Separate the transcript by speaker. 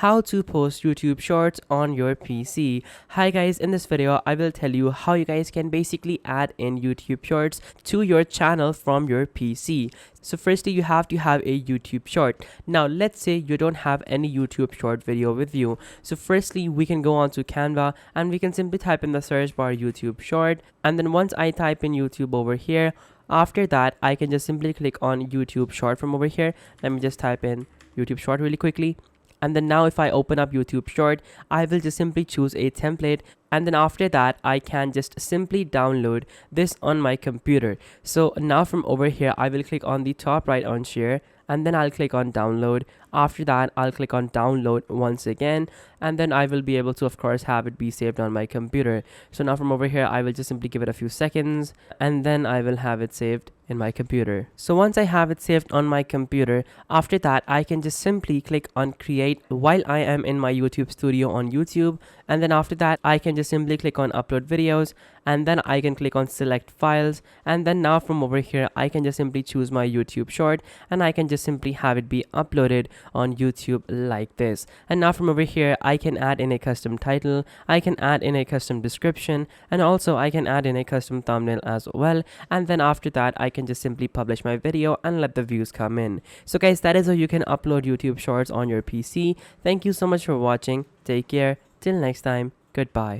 Speaker 1: how to post YouTube shorts on your PC. Hi guys, in this video I will tell you how you guys can basically add in YouTube shorts to your channel from your PC. So firstly, you have to have a YouTube short. Now let's say you don't have any YouTube short video with you. So firstly, we can go on to Canva and we can simply type in the search bar YouTube short, and then once I type in YouTube over here, after that I can just simply click on YouTube short from over here. Let me just type in YouTube short really quickly. And then now if I open up YouTube short, I will just simply choose a template, and then after that I can just simply download this on my computer. So now from over here I will click on the top right on share, and then I'll click on download. After that I'll click on download once again, and then I will be able to of course have it be saved on my computer. So now from over here I will just simply give it a few seconds, and then I will have it saved in my computer. So once I have it saved on my computer, after that I can just simply click on create while I am in my YouTube studio on YouTube, and then after that I can just simply click on upload videos, and then I can click on select files, and then now from over here I can just simply choose my YouTube short, and I can just simply have it be uploaded on YouTube like this. And now from over here I can add in a custom title, I can add in a custom description, and also I can add in a custom thumbnail as well, and then after that I can just simply publish my video and let the views come in. So guys, that is how you can upload YouTube shorts on your PC. Thank you so much for watching. Take care. Till next time. Goodbye.